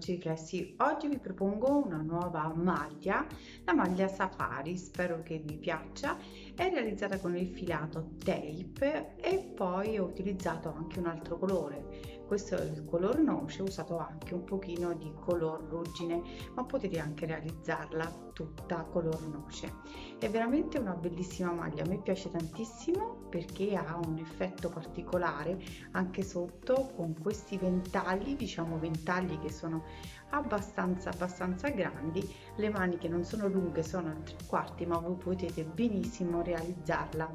amici riflessi, oggi vi propongo una nuova maglia, la maglia Safari, spero che vi piaccia. È realizzata con il filato tape e poi ho utilizzato anche un altro colore. Questo è il color noce, ho usato anche un pochino di color ruggine, ma potete anche realizzarla tutta color noce. È veramente una bellissima maglia, a me piace tantissimo perché ha un effetto particolare anche sotto con questi ventagli, diciamo ventagli che sono abbastanza grandi. Le maniche non sono lunghe, sono a 3/4, ma voi potete benissimo realizzarla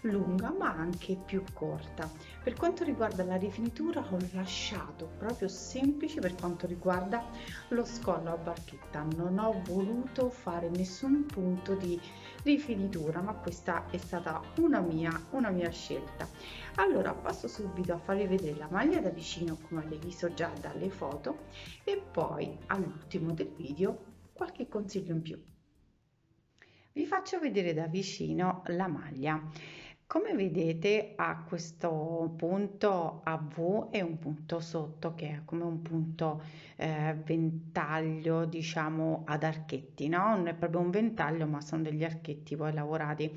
lunga ma anche più corta. Per quanto riguarda la rifinitura ho lasciato proprio semplice per quanto riguarda lo scollo a barchetta, non ho voluto fare nessun punto di rifinitura, ma questa è stata una mia scelta. Allora passo subito a farvi vedere la maglia da vicino come avete visto già dalle foto e poi all'ultimo del video qualche consiglio in più. Vi faccio vedere da vicino la maglia. Come vedete ha questo punto a V e un punto sotto che è come un punto ventaglio, diciamo ad archetti, no? Non è proprio un ventaglio, ma sono degli archetti poi lavorati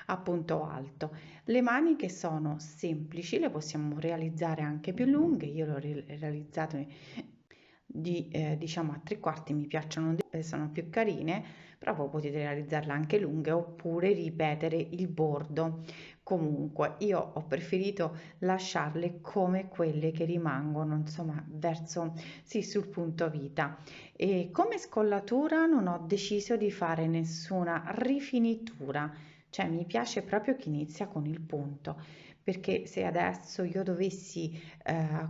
a punto alto. Le maniche sono semplici, le possiamo realizzare anche più lunghe. Io l'ho realizzato diciamo a 3/4, mi piacciono, sono più carine, però voi potete realizzarla anche lunghe oppure ripetere il bordo. Comunque io ho preferito lasciarle come quelle che rimangono, insomma, verso sì, sul punto vita. E come scollatura non ho deciso di fare nessuna rifinitura, cioè mi piace proprio che inizia con il punto, perché se adesso io dovessi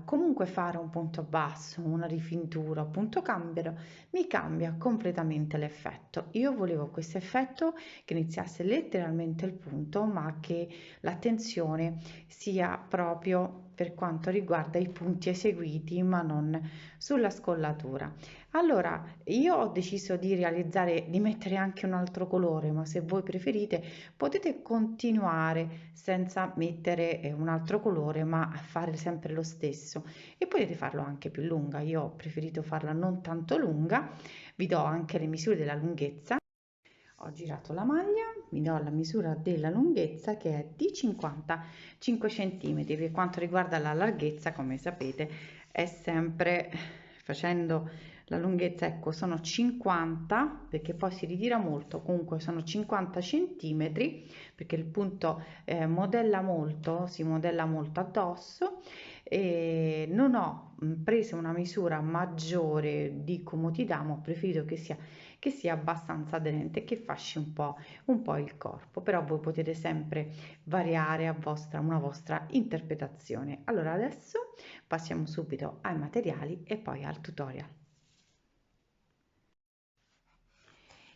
comunque fare un punto basso, una rifinitura, un punto cambio, mi cambia completamente l'effetto. Io volevo questo effetto che iniziasse letteralmente il punto, ma che l'attenzione sia proprio per quanto riguarda i punti eseguiti, ma non sulla scollatura. Allora, io ho deciso di realizzare, di mettere anche un altro colore, ma se voi preferite potete continuare senza mettere un altro colore, ma fare sempre lo stesso e potete farlo anche più lunga. Io ho preferito farla non tanto lunga, vi do anche le misure della lunghezza. Ho girato la maglia, mi do la misura della lunghezza che è di 55 centimetri. Per quanto riguarda la larghezza, come sapete, è sempre facendo la lunghezza, ecco, sono 50 perché poi si ritira molto, comunque sono 50 centimetri perché il punto modella molto, si modella molto addosso e non ho preso una misura maggiore di comodità, ma ho preferito che sia abbastanza aderente e che fasci un po' il corpo, però voi potete sempre variare una vostra interpretazione. Allora adesso passiamo subito ai materiali e poi al tutorial.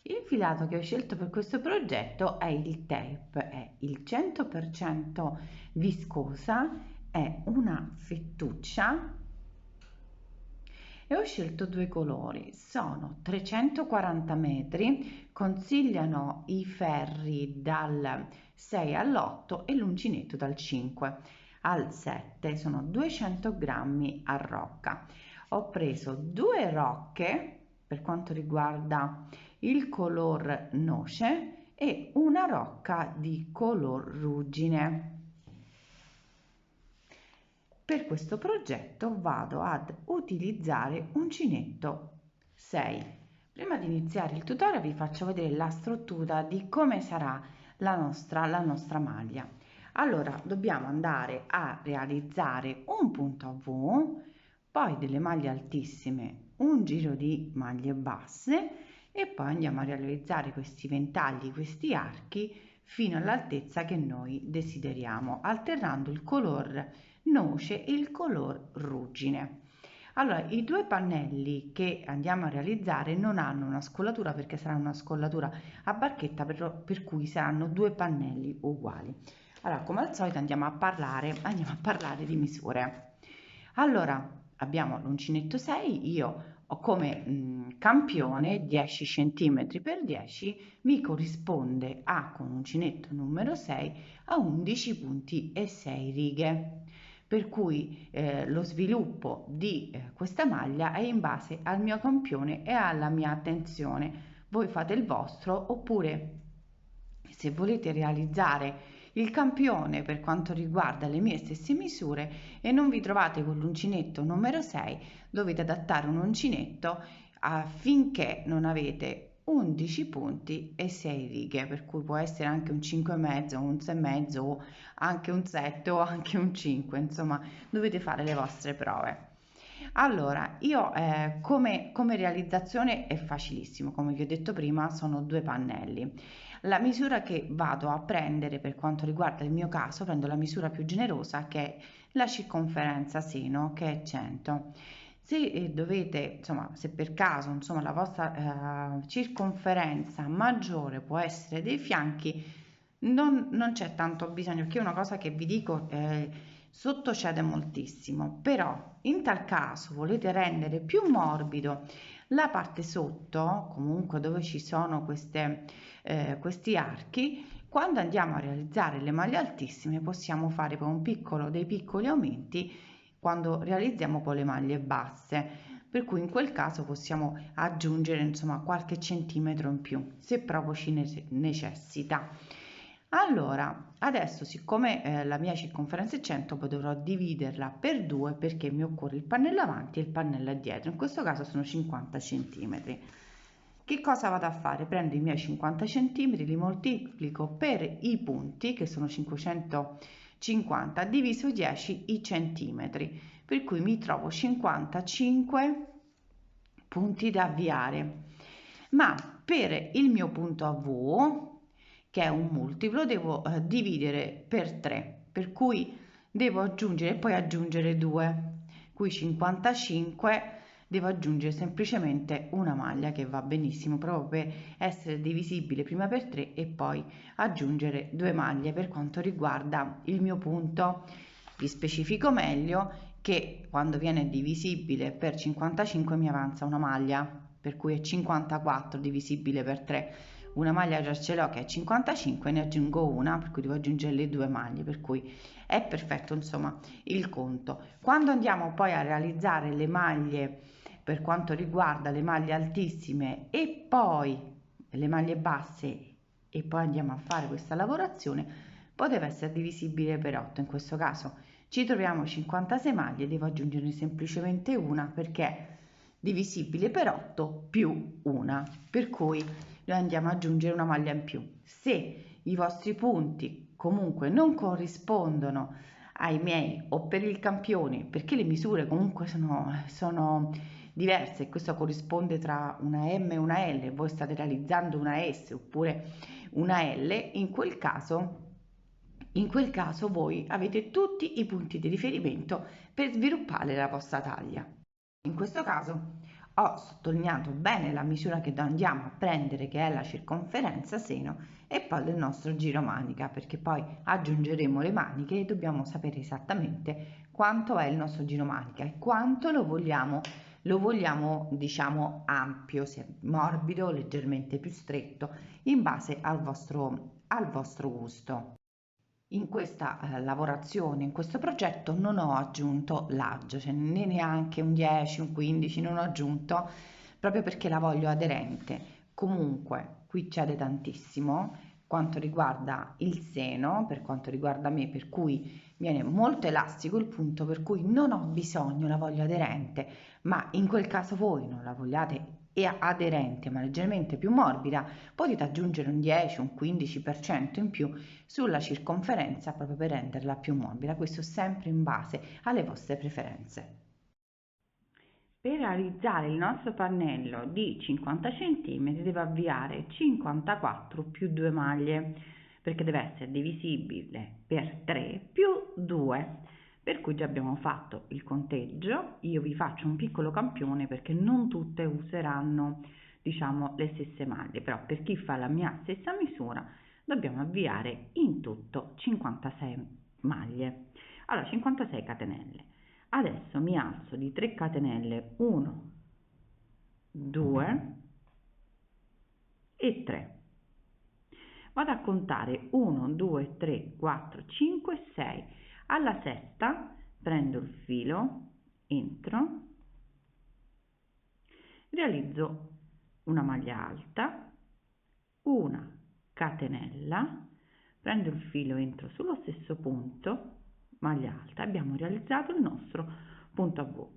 Il filato che ho scelto per questo progetto è il tape, è il 100% viscosa, è una fettuccia e ho scelto due colori, sono 340 metri, consigliano i ferri dal 6 all'8 e l'uncinetto dal 5 al 7, sono 200 grammi a rocca. Ho preso due rocche per quanto riguarda il color noce e una rocca di color ruggine. Per questo progetto vado ad utilizzare uncinetto 6. Prima di iniziare il tutorial vi faccio vedere la struttura di come sarà la nostra maglia. Allora dobbiamo andare a realizzare un punto a V, poi delle maglie altissime, un giro di maglie basse e poi andiamo a realizzare questi ventagli, questi archi fino all'altezza che noi desideriamo, alternando il color noce e il color ruggine. Allora, i due pannelli che andiamo a realizzare non hanno una scollatura perché sarà una scollatura a barchetta per cui saranno due pannelli uguali. Allora, come al solito andiamo a parlare di misure. Allora, abbiamo l'uncinetto 6, io ho come campione 10 cm per 10, mi corrisponde con uncinetto numero 6 a 11 punti e 6 righe. per cui lo sviluppo di questa maglia è in base al mio campione e alla mia attenzione. Voi fate il vostro, oppure se volete realizzare il campione per quanto riguarda le mie stesse misure e non vi trovate con l'uncinetto numero 6, dovete adattare un uncinetto affinché non avete 11 punti e 6 righe, per cui può essere anche un 5,5, un 6,5 o anche un 7 o anche un 5, insomma dovete fare le vostre prove. Allora, io come realizzazione è facilissimo, come vi ho detto prima, sono due pannelli. La misura che vado a prendere per quanto riguarda il mio caso, prendo la misura più generosa che è la circonferenza seno, che è 100. Se dovete, insomma, se per caso, insomma, la vostra circonferenza maggiore può essere dei fianchi, non c'è tanto bisogno, perché una cosa che vi dico sottocede moltissimo, però in tal caso volete rendere più morbido la parte sotto, comunque dove ci sono questi archi, quando andiamo a realizzare le maglie altissime possiamo fare poi dei piccoli aumenti quando realizziamo poi le maglie basse, per cui in quel caso possiamo aggiungere insomma qualche centimetro in più se proprio ci necessita. Allora, adesso siccome la mia circonferenza è 100, poi dovrò dividerla per 2 perché mi occorre il pannello avanti e il pannello dietro, in questo caso sono 50 centimetri. Che cosa vado a fare? Prendo i miei 50 centimetri, li moltiplico per i punti, che sono 550, diviso 10 i centimetri, per cui mi trovo 55 punti da avviare. Ma per il mio punto a V, che è un multiplo, devo dividere per 3, per cui devo aggiungere e poi aggiungere 2, qui 55 devo aggiungere semplicemente una maglia che va benissimo proprio per essere divisibile prima per 3 e poi aggiungere 2 maglie. Per quanto riguarda il mio punto vi specifico meglio che quando viene divisibile per 55 mi avanza una maglia, per cui è 54 divisibile per 3, una maglia già ce l'ho che è 55, ne aggiungo una, per cui devo aggiungere le 2 maglie, per cui è perfetto insomma il conto. Quando andiamo poi a realizzare le maglie per quanto riguarda le maglie altissime e poi le maglie basse e poi andiamo a fare questa lavorazione, poi deve essere divisibile per 8, in questo caso ci troviamo 56 maglie, devo aggiungerne semplicemente una perché è divisibile per 8 più una, per cui noi andiamo ad aggiungere una maglia in più. Se i vostri punti comunque non corrispondono ai miei o per il campione, perché le misure comunque sono diverse, questo corrisponde tra una M e una L, voi state realizzando una S oppure una L, in quel caso voi avete tutti i punti di riferimento per sviluppare la vostra taglia. In questo caso ho sottolineato bene la misura che andiamo a prendere, che è la circonferenza seno, e poi del nostro giro manica, perché poi aggiungeremo le maniche e dobbiamo sapere esattamente quanto è il nostro giro manica e quanto lo vogliamo diciamo ampio, se morbido, leggermente più stretto, in base al vostro gusto. In questa lavorazione, in questo progetto non ho aggiunto l'aggio, cioè né neanche un 10, un 15, non ho aggiunto proprio perché la voglio aderente. Comunque qui cede tantissimo quanto riguarda il seno, per quanto riguarda me, per cui viene molto elastico il punto, per cui non ho bisogno, la voglio aderente, ma in quel caso voi non la vogliate aderente ma leggermente più morbida, potete aggiungere un 10, un 15% in più sulla circonferenza proprio per renderla più morbida, questo sempre in base alle vostre preferenze. Per realizzare il nostro pannello di 50 cm devo avviare 54 più 2 maglie, perché deve essere divisibile per 3 più 2, per cui già abbiamo fatto il conteggio. Io vi faccio un piccolo campione perché non tutte useranno diciamo le stesse maglie, però per chi fa la mia stessa misura dobbiamo avviare in tutto 56 maglie, allora 56 catenelle. Adesso mi alzo di 3 catenelle, 1, 2 e 3. Vado a contare 1, 2, 3, 4, 5, 6. Alla sesta prendo il filo, entro, realizzo una maglia alta, una catenella, prendo il filo, entro sullo stesso punto, maglia alta, abbiamo realizzato il nostro punto a V.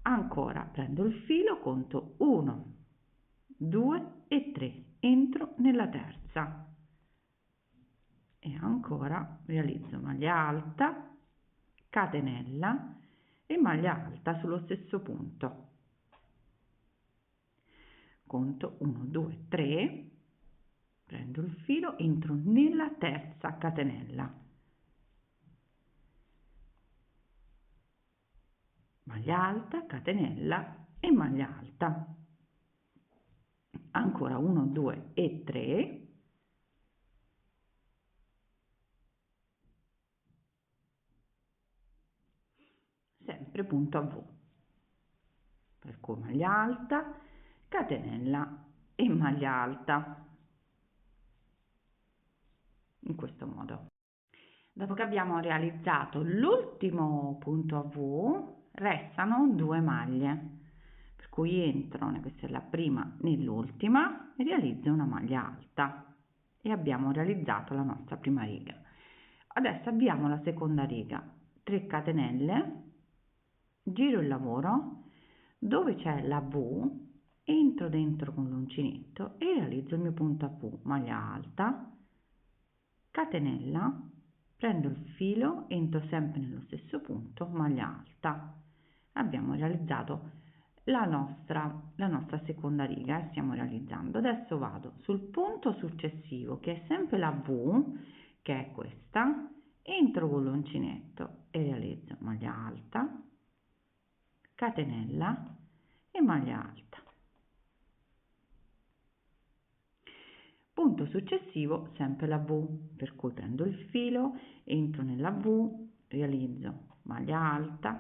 Ancora prendo il filo, conto 1, 2 e 3, entro nella terza e ancora realizzo maglia alta, catenella e maglia alta sullo stesso punto, conto 1, 2, 3, prendo il filo, entro nella terza catenella, maglia alta, catenella e maglia alta, ancora 1, 2 e 3, sempre punto a V, per cui maglia alta, catenella e maglia alta, in questo modo. Dopo che abbiamo realizzato l'ultimo punto a V, restano 2 maglie, per cui entro, questa è la prima, nell'ultima e realizzo una maglia alta e abbiamo realizzato la nostra prima riga. Adesso abbiamo la seconda riga, 3 catenelle, giro il lavoro, dove c'è la V, entro dentro con l'uncinetto e realizzo il mio punto a V, maglia alta, catenella, prendo il filo, entro sempre nello stesso punto, maglia alta. Abbiamo realizzato la nostra seconda riga e stiamo realizzando. Adesso vado sul punto successivo, che è sempre la V, che è questa, entro con l'uncinetto e realizzo maglia alta, catenella e maglia alta. Punto successivo, sempre la V, per cui prendo il filo, entro nella V, realizzo maglia alta,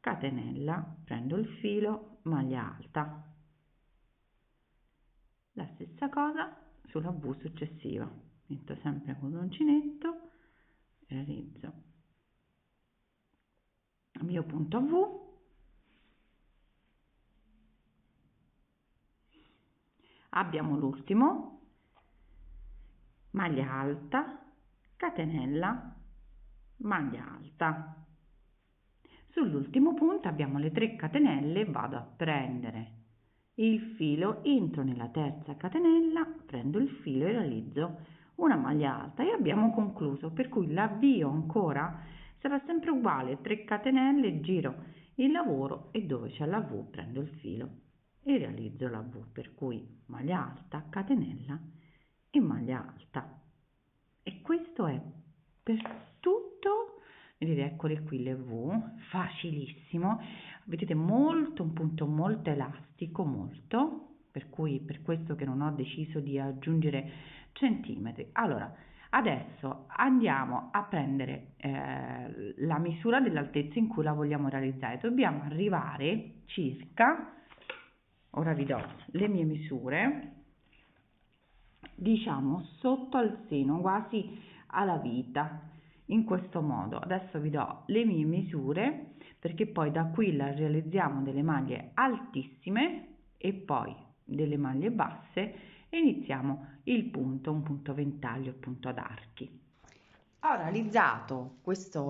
catenella, prendo il filo, maglia alta. La stessa cosa sulla V successiva, entro sempre con l'uncinetto, realizzo il mio punto a V, abbiamo l'ultimo, maglia alta, catenella, maglia alta. Sull'ultimo punto abbiamo le 3 catenelle, vado a prendere il filo, entro nella terza catenella, prendo il filo e realizzo una maglia alta e abbiamo concluso, per cui l'avvio ancora sarà sempre uguale, 3 catenelle, giro il lavoro e dove c'è la V prendo il filo e realizzo la V, per cui maglia alta, catenella e maglia alta. E questo è per tutto. Vedete, eccole qui le V, facilissimo, vedete molto, un punto molto elastico, molto, per cui per questo che non ho deciso di aggiungere centimetri. Allora, adesso andiamo a prendere la misura dell'altezza in cui la vogliamo realizzare. Dobbiamo arrivare circa, ora vi do le mie misure, diciamo sotto al seno, quasi alla vita, in questo modo. Adesso vi do le mie misure, perché poi da qui la realizziamo delle maglie altissime e poi delle maglie basse e iniziamo il punto, un punto ventaglio, punto ad archi. Ho realizzato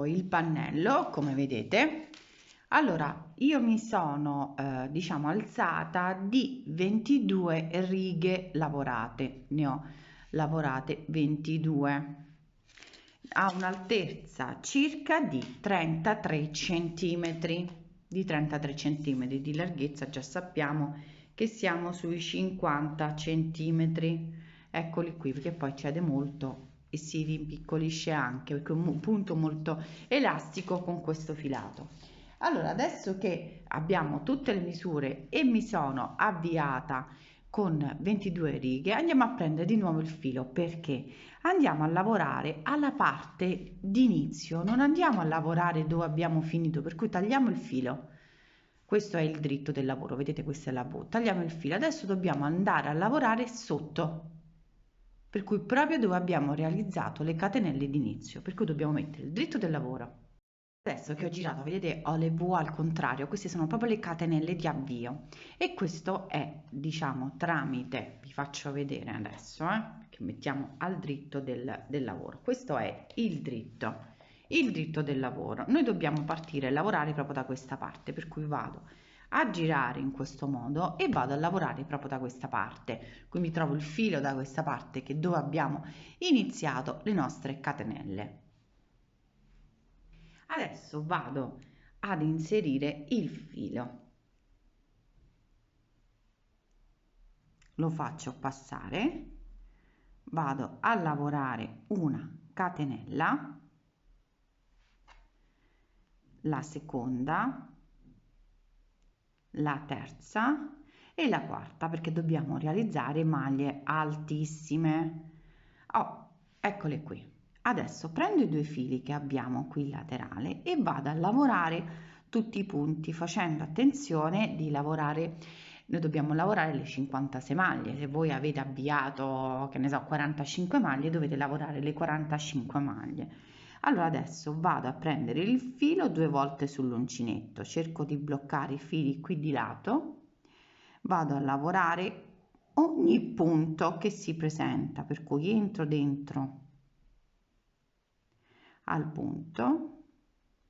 il pannello, come vedete. Allora, io mi sono diciamo alzata di 22 righe lavorate, ne ho lavorate 22, ha un'altezza circa di 33 centimetri, di larghezza. Già sappiamo che siamo sui 50 centimetri, eccoli qui, perché poi cede molto e si rimpiccolisce anche, perché è un punto molto elastico con questo filato. Allora, adesso che abbiamo tutte le misure e mi sono avviata con 22 righe, andiamo a prendere di nuovo il filo, perché andiamo a lavorare alla parte di inizio, non andiamo a lavorare dove abbiamo finito, per cui tagliamo il filo. Questo è il dritto del lavoro, vedete, questa è la V, tagliamo il filo. Adesso dobbiamo andare a lavorare sotto, per cui proprio dove abbiamo realizzato le catenelle d'inizio, per cui dobbiamo mettere il dritto del lavoro, Adesso che ho girato, vedete, ho le V al contrario, queste sono proprio le catenelle di avvio e questo è, diciamo, tramite, vi faccio vedere adesso, che mettiamo al dritto del lavoro. Questo è il dritto del lavoro. Noi dobbiamo partire a lavorare proprio da questa parte, per cui vado a girare in questo modo e vado a lavorare proprio da questa parte. Quindi trovo il filo da questa parte che è dove abbiamo iniziato le nostre catenelle. Adesso vado ad inserire il filo, lo faccio passare, vado a lavorare una catenella, la seconda, la terza e la quarta, perché dobbiamo realizzare maglie altissime. Oh, eccole qui. Adesso prendo i due fili che abbiamo qui laterale e vado a lavorare tutti i punti, facendo attenzione di lavorare. Noi dobbiamo lavorare le 56 maglie. Se voi avete avviato, che ne so, 45 maglie, dovete lavorare le 45 maglie. Allora adesso vado a prendere il filo 2 volte sull'uncinetto, cerco di bloccare i fili qui di lato, vado a lavorare ogni punto che si presenta, per cui entro dentro al punto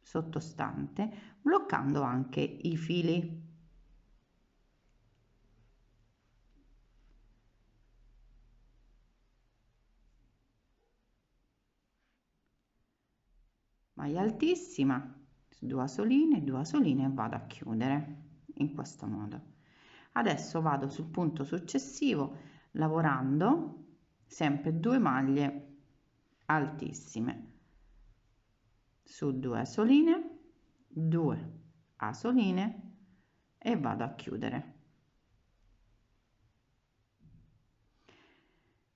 sottostante, bloccando anche i fili. Maglia altissima, 2 asoline e vado a chiudere in questo modo. Adesso vado sul punto successivo lavorando sempre 2 maglie altissime su 2 asoline, 2 asoline e vado a chiudere,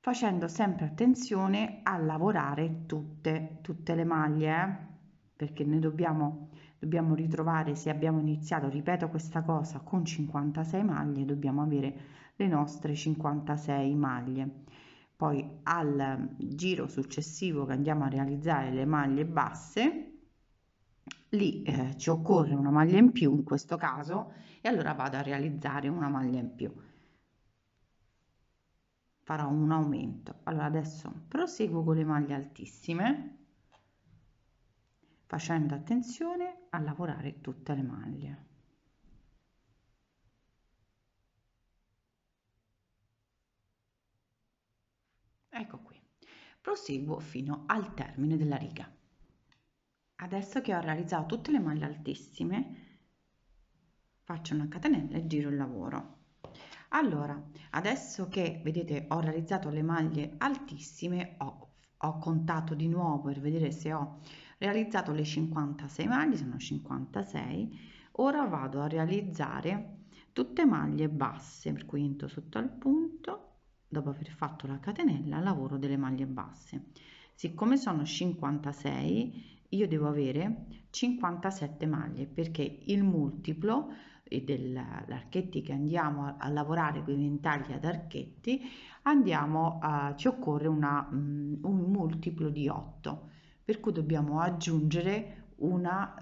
facendo sempre attenzione a lavorare tutte le maglie, perché noi dobbiamo ritrovare, se abbiamo iniziato, ripeto questa cosa, con 56 maglie, dobbiamo avere le nostre 56 maglie. Poi al giro successivo che andiamo a realizzare le maglie basse, lì ci occorre una maglia in più in questo caso, e allora vado a realizzare una maglia in più, farò un aumento. Allora adesso proseguo con le maglie altissime, facendo attenzione a lavorare tutte le maglie. Ecco qui, proseguo fino al termine della riga. Adesso che ho realizzato tutte le maglie altissime, faccio una catenella e giro il lavoro. Allora, adesso che vedete ho realizzato le maglie altissime, ho contato di nuovo per vedere se ho realizzato le 56 maglie, sono 56. Ora vado a realizzare tutte maglie basse, per cui entro sotto al punto, dopo aver fatto la catenella lavoro delle maglie basse. Siccome sono 56, io devo avere 57 maglie, perché il multiplo dell'archetti che andiamo a lavorare con i ventagli ad archetti, ci occorre un multiplo di 8, per cui dobbiamo aggiungere una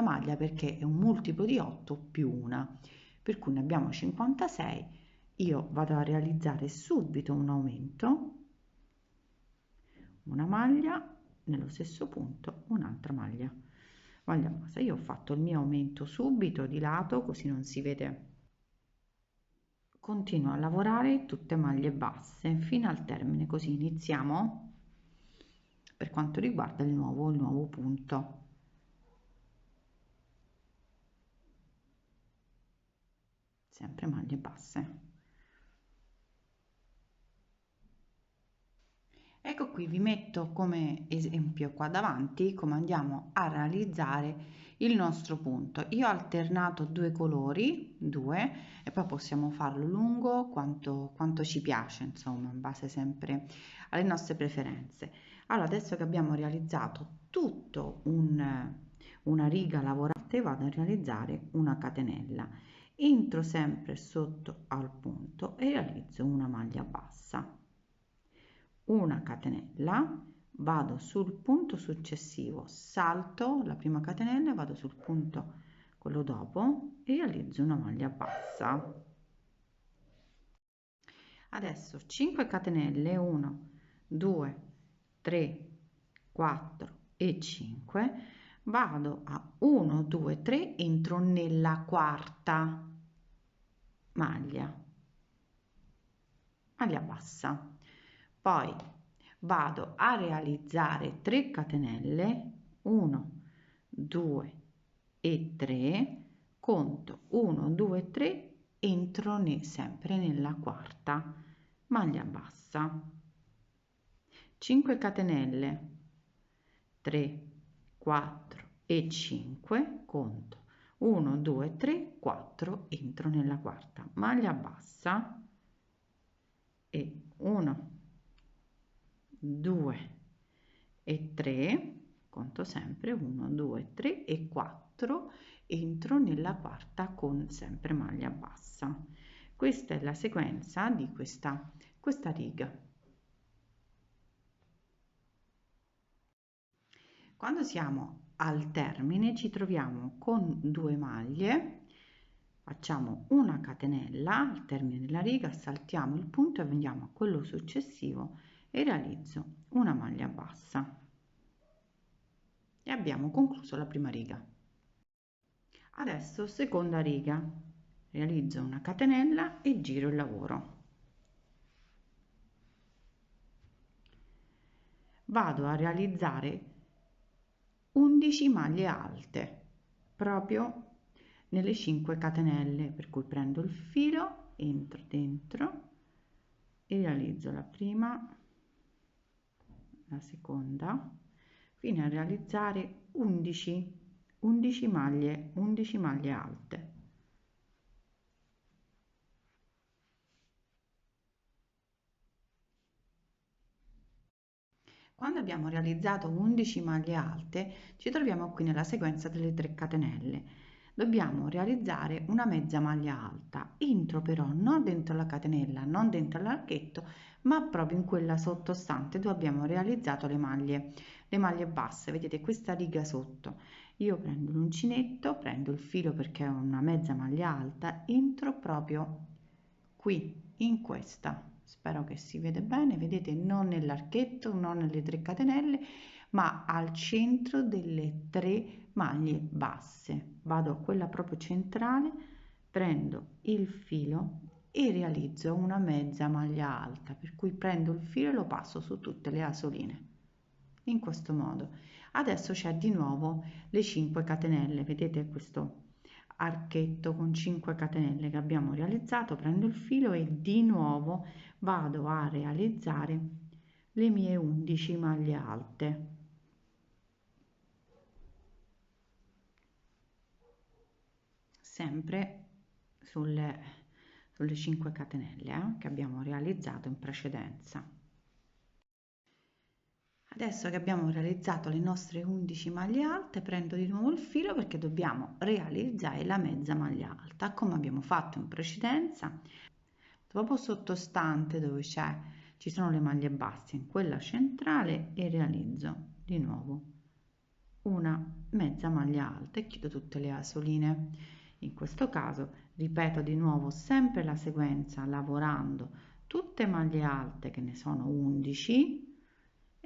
maglia, perché è un multiplo di 8 più una, per cui ne abbiamo 56. Io vado a realizzare subito un aumento, una maglia, nello stesso punto un'altra maglia bassa. Io ho fatto il mio aumento subito di lato, così non si vede. Continuo a lavorare tutte maglie basse fino al termine, così iniziamo per quanto riguarda il nuovo punto. Sempre maglie basse. Ecco qui, vi metto come esempio qua davanti come andiamo a realizzare il nostro punto. Io ho alternato due colori, e poi possiamo farlo lungo quanto ci piace, insomma, in base sempre alle nostre preferenze. Allora, adesso che abbiamo realizzato tutto una riga lavorata, vado a realizzare una catenella. Entro sempre sotto al punto e realizzo una maglia bassa, una catenella, vado sul punto successivo, salto la prima catenella, vado sul punto quello dopo e realizzo una maglia bassa. Adesso 5 catenelle, 1 2 3 4 e 5, vado a 1 2 3, entro nella quarta maglia bassa, poi vado a realizzare 3 catenelle, 1 2 e 3, conto 1 2 3, entro sempre nella quarta maglia bassa, 5 catenelle, 3 4 e 5, conto 1 2 3 4, entro nella quarta maglia bassa e 1 2 e 3, conto sempre 1 2 3 e 4, entro nella quarta con sempre maglia bassa. Questa è la sequenza di questa riga. Quando siamo al termine ci troviamo con 2 maglie, facciamo una catenella al termine della riga, saltiamo il punto e andiamo a quello successivo e realizzo una maglia bassa e abbiamo concluso la prima riga. Adesso seconda riga, realizzo una catenella e giro il lavoro. Vado a realizzare 11 maglie alte proprio nelle 5 catenelle, per cui prendo il filo, entro dentro e realizzo la prima, la seconda, fino a realizzare 11 maglie alte. Quando abbiamo realizzato 11 maglie alte, ci troviamo qui nella sequenza delle 3 catenelle. Dobbiamo realizzare una mezza maglia alta, entro però non dentro la catenella, non dentro l'archetto, ma proprio in quella sottostante dove abbiamo realizzato le maglie basse. Vedete questa riga sotto. Io prendo l'uncinetto, prendo il filo perché è una mezza maglia alta, entro proprio qui in questa, spero che si vede bene, vedete, non nell'archetto, non nelle 3 catenelle, ma al centro delle 3 maglie basse. Vado a quella proprio centrale, prendo il filo e realizzo una mezza maglia alta, per cui prendo il filo e lo passo su tutte le asoline in questo modo. Adesso c'è di nuovo le 5 catenelle, vedete questo archetto con 5 catenelle che abbiamo realizzato, prendo il filo e di nuovo vado a realizzare le mie 11 maglie alte. Sempre sulle 5 catenelle che abbiamo realizzato in precedenza. Adesso che abbiamo realizzato le nostre 11 maglie alte, prendo di nuovo il filo perché dobbiamo realizzare la mezza maglia alta, come abbiamo fatto in precedenza. Dopo sottostante dove ci sono le maglie basse, in quella centrale, e realizzo di nuovo una mezza maglia alta e chiudo tutte le asoline. In questo caso ripeto di nuovo sempre la sequenza lavorando tutte maglie alte, che ne sono 11,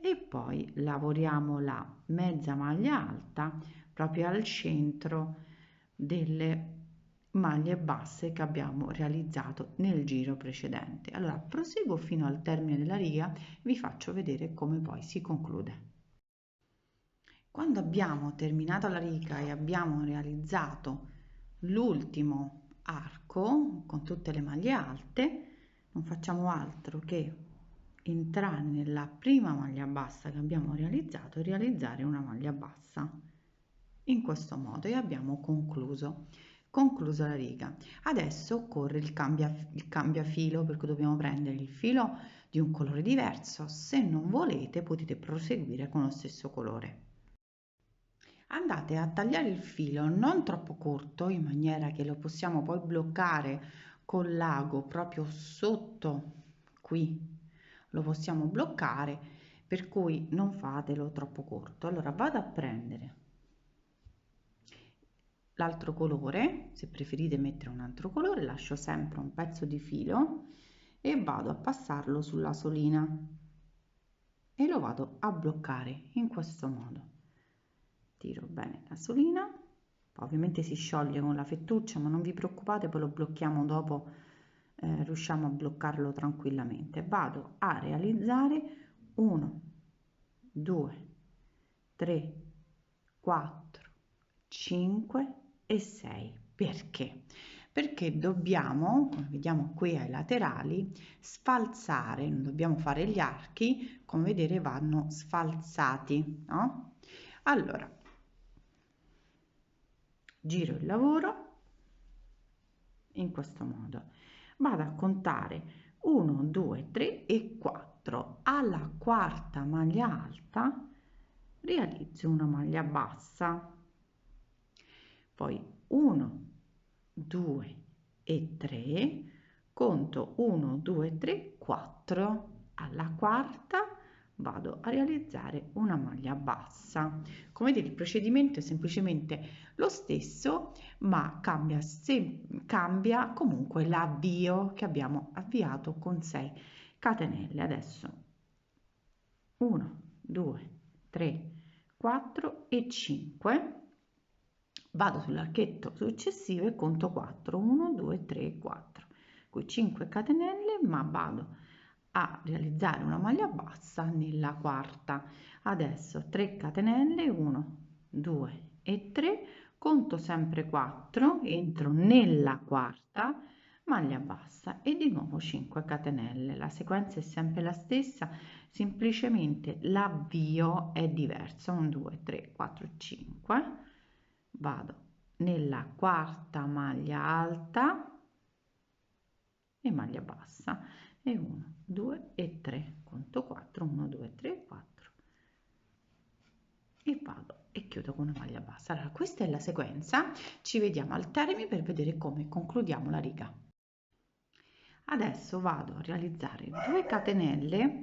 e poi lavoriamo la mezza maglia alta proprio al centro delle maglie basse che abbiamo realizzato nel giro precedente. Allora proseguo fino al termine della riga, vi faccio vedere come poi si conclude. Quando abbiamo terminato la riga e abbiamo realizzato l'ultimo arco con tutte le maglie alte, non facciamo altro che entrare nella prima maglia bassa che abbiamo realizzato e realizzare una maglia bassa in questo modo, e abbiamo concluso la riga. Adesso occorre il cambiafilo, per cui dobbiamo prendere il filo di un colore diverso. Se non volete potete proseguire con lo stesso colore. Andate a tagliare il filo non troppo corto, in maniera che lo possiamo poi bloccare col l'ago proprio sotto qui, lo possiamo bloccare per cui non fatelo troppo corto. Allora vado a prendere l'altro colore, se preferite mettere un altro colore, lascio sempre un pezzo di filo e vado a passarlo sulla solina e lo vado a bloccare in questo modo. Tiro bene la solina, poi ovviamente si scioglie con la fettuccia, ma non vi preoccupate, poi lo blocchiamo dopo, riusciamo a bloccarlo tranquillamente. Vado a realizzare 1, 2, 3, 4, 5 e 6. Perché? Perché dobbiamo, come vediamo qui ai laterali, sfalsare, non dobbiamo fare gli archi, come vedete vanno sfalsati, no? Allora, giro il lavoro in questo modo, vado a contare 1, 2, 3 e 4. Alla quarta maglia alta realizzo una maglia bassa, poi 1, 2 e 3, conto 1, 2, 3, 4, alla quarta vado a realizzare una maglia bassa. Come vedete il procedimento è semplicemente lo stesso, ma cambia comunque l'avvio che abbiamo avviato con 6 catenelle. Adesso 1, 2, 3, 4 e 5. Vado sull'archetto successivo e conto 4, 1, 2, 3, 4, qui 5 catenelle, ma vado a realizzare una maglia bassa nella quarta. Adesso 3 catenelle, 1, 2 e 3, conto sempre 4, entro nella quarta maglia bassa e di nuovo 5 catenelle. La sequenza è sempre la stessa, semplicemente l'avvio è diverso. 1, 2, 3, 4, 5. Vado nella quarta maglia alta e maglia bassa e 1, 2 e 3, conto 4, 1, 2, 3, 4 e vado e chiudo con una maglia bassa. Allora questa è la sequenza, ci vediamo al termine per vedere come concludiamo la riga. Adesso vado a realizzare 2 catenelle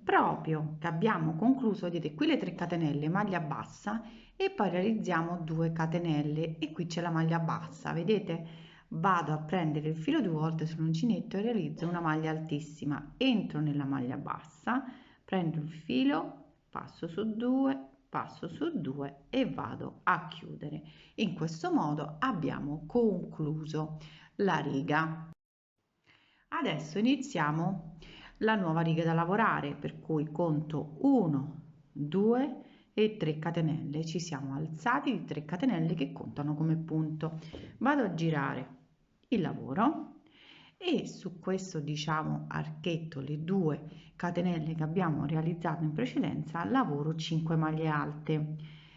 proprio che abbiamo concluso, vedete qui le 3 catenelle maglia bassa e poi realizziamo 2 catenelle e qui c'è la maglia bassa, vedete? Vado a prendere il filo 2 volte sull'uncinetto e realizzo una maglia altissima, entro nella maglia bassa, prendo il filo, passo su 2, passo su 2 e vado a chiudere. In questo modo abbiamo concluso la riga. Adesso iniziamo la nuova riga da lavorare, per cui conto 1, 2 e 3 catenelle, ci siamo alzati di 3 catenelle che contano come punto. Vado a girare il lavoro e su questo diciamo archetto, le 2 catenelle che abbiamo realizzato in precedenza, lavoro 5 maglie alte.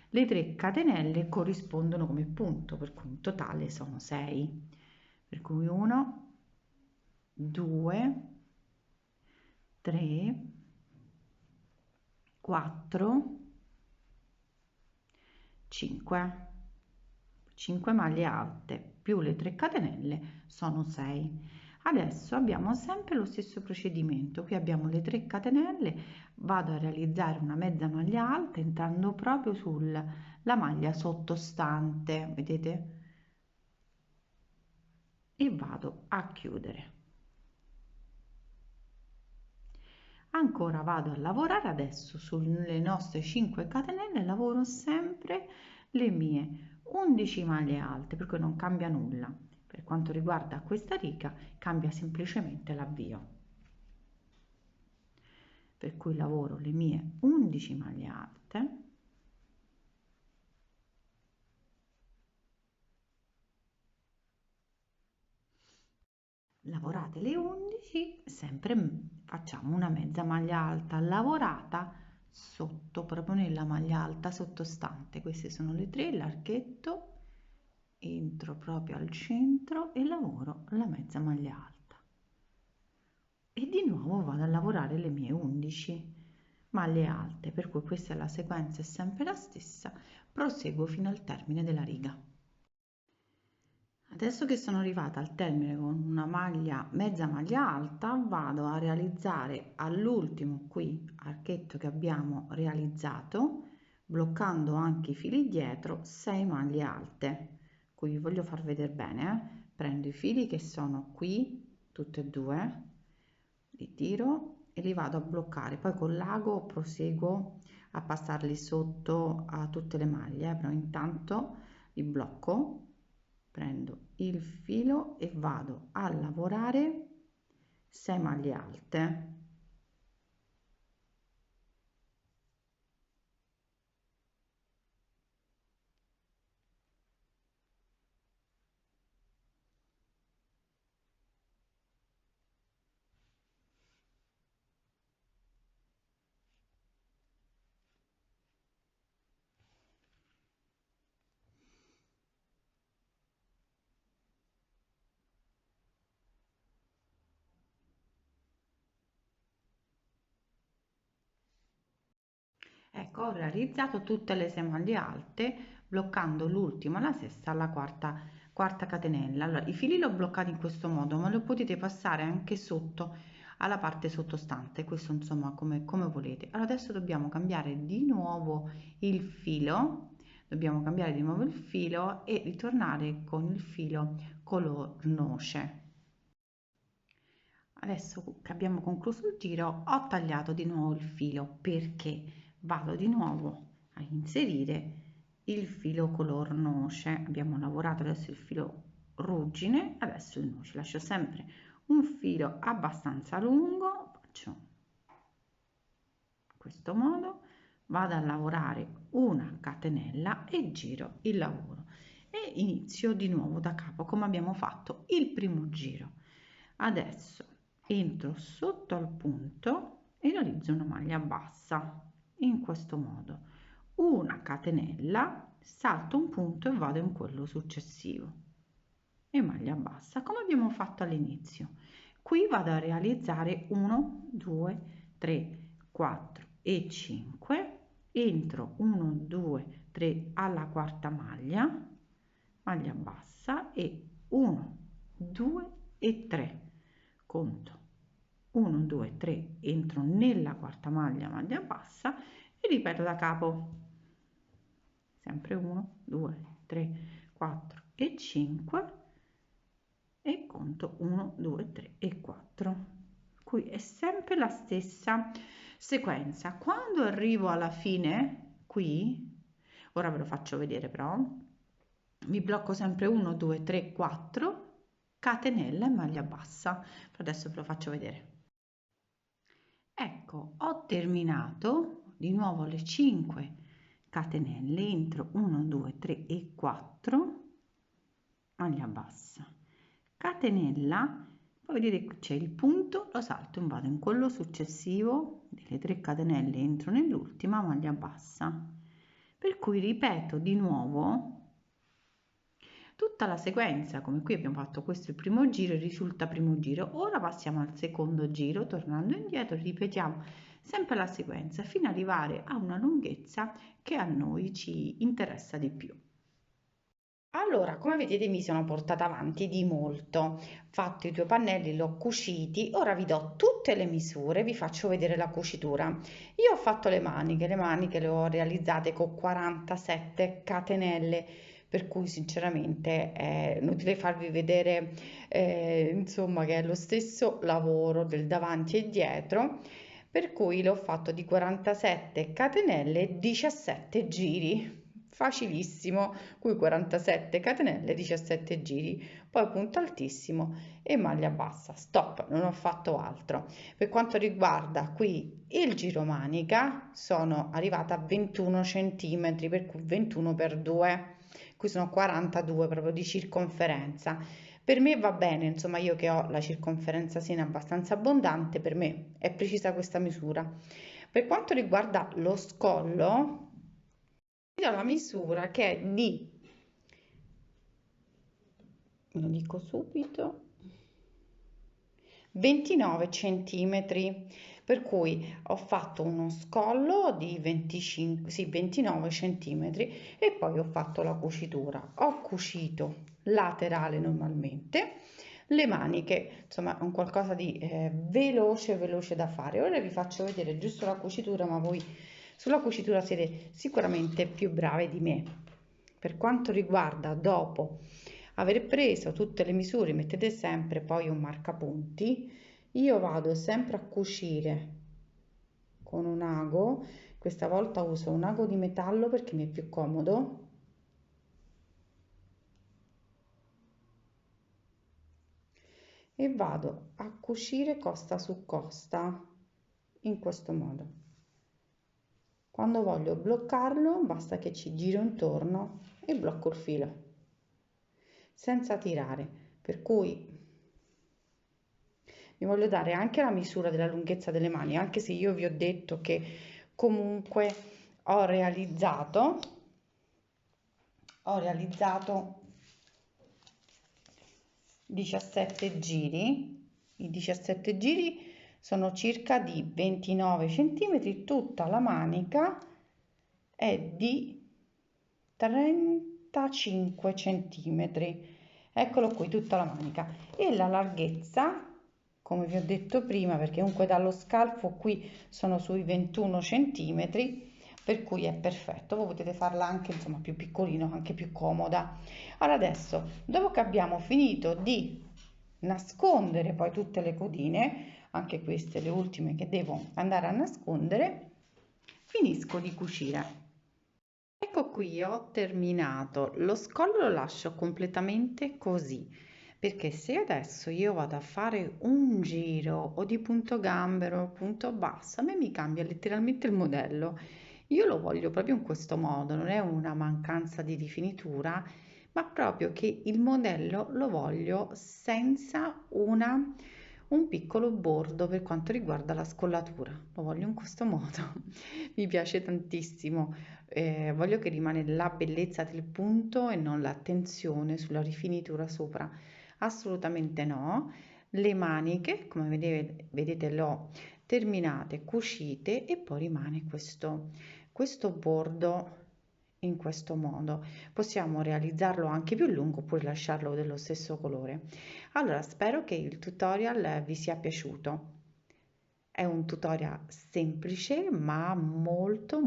Le 3 catenelle corrispondono come punto, per cui in totale sono 6, per cui 1, 2, 3, 4, 5. 5 maglie alte più le 3 catenelle sono 6. Adesso abbiamo sempre lo stesso procedimento, qui abbiamo le 3 catenelle, vado a realizzare una mezza maglia alta entrando proprio sulla maglia sottostante, vedete? E vado a chiudere. Ancora vado a lavorare adesso sulle nostre 5 catenelle, lavoro sempre le mie 11 maglie alte, per cui non cambia nulla. Per quanto riguarda questa riga cambia semplicemente l'avvio, per cui lavoro le mie 11 maglie alte, lavorate le 11, sempre facciamo una mezza maglia alta lavorata sotto, proprio nella maglia alta sottostante. Queste sono le 3, l'archetto, entro proprio al centro e lavoro la mezza maglia alta e di nuovo vado a lavorare le mie 11 maglie alte, per cui questa è la sequenza, è sempre la stessa, proseguo fino al termine della riga. Adesso che sono arrivata al termine con una maglia, mezza maglia alta, vado a realizzare all'ultimo qui archetto che abbiamo realizzato, bloccando anche i fili dietro, 6 maglie alte. Qui vi voglio far vedere bene, prendo i fili che sono qui, tutti e due, li tiro e li vado a bloccare, poi con l'ago proseguo a passarli sotto a tutte le maglie, però intanto li blocco, prendo il filo e vado a lavorare 6 maglie alte. Ecco, ho realizzato tutte le 6 maglie alte bloccando l'ultima, la sesta, la quarta catenella. Allora, i fili li ho bloccati in questo modo, ma lo potete passare anche sotto alla parte sottostante, questo insomma come volete. Allora, adesso dobbiamo cambiare di nuovo il filo, e ritornare con il filo color noce. Adesso che abbiamo concluso il giro, ho tagliato di nuovo il filo perché vado di nuovo a inserire il filo color noce. Abbiamo lavorato adesso il filo ruggine, adesso il noce. Lascio sempre un filo abbastanza lungo, faccio in questo modo, vado a lavorare una catenella e giro il lavoro e inizio di nuovo da capo come abbiamo fatto il primo giro. Adesso entro sotto al punto e realizzo una maglia bassa in questo modo, una catenella, salto un punto e vado in quello successivo e maglia bassa come abbiamo fatto all'inizio. Qui vado a realizzare 1 2 3 4 e 5, entro 1 2 3 alla quarta maglia bassa e 1 2 e 3, conto 1 2 3, entro nella quarta maglia bassa e ripeto da capo, sempre 1 2 3 4 e 5 e conto 1 2 3 e 4. Qui è sempre la stessa sequenza. Quando arrivo alla fine qui, ora ve lo faccio vedere, però mi blocco sempre 1 2 3 4 catenella e maglia bassa. Adesso ve lo faccio vedere. Ecco, ho terminato di nuovo le 5 catenelle, entro 1 2 3 e 4, maglia bassa, catenella, poi vedete qui c'è il punto, lo salto e vado in quello successivo, delle 3 catenelle entro nell'ultima maglia bassa, per cui ripeto di nuovo tutta la sequenza. Come qui abbiamo fatto questo il primo giro, risulta primo giro. Ora passiamo al secondo giro, tornando indietro ripetiamo sempre la sequenza fino ad arrivare a una lunghezza che a noi ci interessa di più. Allora, come vedete mi sono portata avanti di molto, fatto i 2 pannelli, li ho cuciti, ora vi do tutte le misure, vi faccio vedere la cucitura. Io ho fatto le maniche le ho realizzate con 47 catenelle, per cui sinceramente è inutile farvi vedere, insomma, che è lo stesso lavoro del davanti e dietro, per cui l'ho fatto di 47 catenelle e 17 giri. Facilissimo, qui 47 catenelle, 17 giri, poi punto altissimo e maglia bassa, stop, non ho fatto altro. Per quanto riguarda qui il giro manica, sono arrivata a 21 centimetri, per cui 21 per 2, qui sono 42 proprio di circonferenza. Per me va bene, insomma, io che ho la circonferenza sena abbastanza abbondante, per me è precisa questa misura. Per quanto riguarda lo scollo, la misura che è di, ve lo dico subito, 29 centimetri, per cui ho fatto uno scollo di 25, sì, 29 centimetri e poi ho fatto la cucitura. Ho cucito laterale normalmente, le maniche, insomma, è un qualcosa di veloce da fare. Ora vi faccio vedere giusto la cucitura, ma voi sulla cucitura siete sicuramente più brave di me. Per quanto riguarda dopo aver preso tutte le misure, mettete sempre poi un marcapunti. Io vado sempre a cucire con un ago, questa volta uso un ago di metallo perché mi è più comodo, e vado a cucire costa su costa in questo modo. Quando voglio bloccarlo basta che ci giro intorno e blocco il filo senza tirare, per cui mi voglio dare anche la misura della lunghezza delle mani, anche se io vi ho detto che comunque ho realizzato 17 giri. I 17 giri sono circa di 29 centimetri, tutta la manica è di 35 centimetri. Eccolo qui, tutta la manica. E la larghezza, come vi ho detto prima, perché comunque dallo scalfo qui sono sui 21 centimetri, per cui è perfetto. Voi potete farla anche insomma più piccolino, anche più comoda. Allora adesso, dopo che abbiamo finito di nascondere poi tutte le codine, anche queste le ultime che devo andare a nascondere, finisco di cucire. Ecco qui, ho terminato. Lo scollo lo lascio completamente così, perché se adesso io vado a fare un giro o di punto gambero o punto basso, a me mi cambia letteralmente il modello. Io lo voglio proprio in questo modo, non è una mancanza di rifinitura, ma proprio che il modello lo voglio senza un piccolo bordo per quanto riguarda la scollatura. Lo voglio in questo modo. Mi piace tantissimo. Voglio che rimane la bellezza del punto e non la tensione sulla rifinitura sopra. Assolutamente no. Le maniche, come vedete, le ho terminate, cucite e poi rimane questo bordo in questo modo. Possiamo realizzarlo anche più lungo oppure lasciarlo dello stesso colore. Allora, spero che il tutorial vi sia piaciuto. È un tutorial semplice ma molto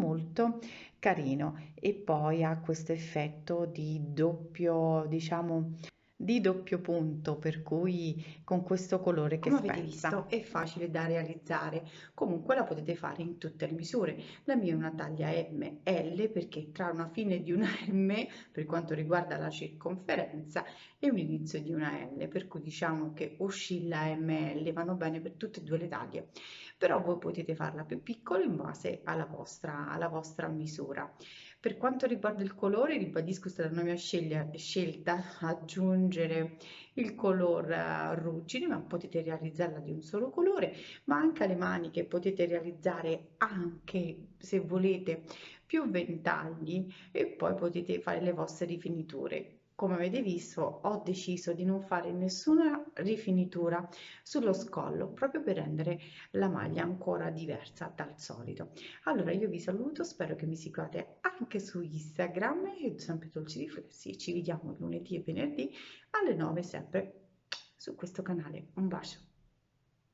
carino e poi ha questo effetto di doppio, diciamo, di doppio punto, per cui con questo colore che Come avete spezza. visto è facile da realizzare, comunque la potete fare in tutte le misure. La mia è una taglia ML perché tra una fine di una M per quanto riguarda la circonferenza e un inizio di una L, per cui diciamo che oscilla ML, vanno bene per tutte e due le taglie, però voi potete farla più piccola in base alla vostra misura. Per quanto riguarda il colore, ribadisco, è stata una mia scelta aggiungere il color ruggine, ma potete realizzarla di un solo colore, ma anche alle maniche potete realizzare anche, se volete, più ventagli e poi potete fare le vostre rifiniture. Come avete visto, ho deciso di non fare nessuna rifinitura sullo scollo proprio per rendere la maglia ancora diversa dal solito. Allora io vi saluto, spero che mi seguiate anche su Instagram e sempre Dolci Riflessi. Ci vediamo lunedì e venerdì alle 9 sempre su questo canale. Un bacio.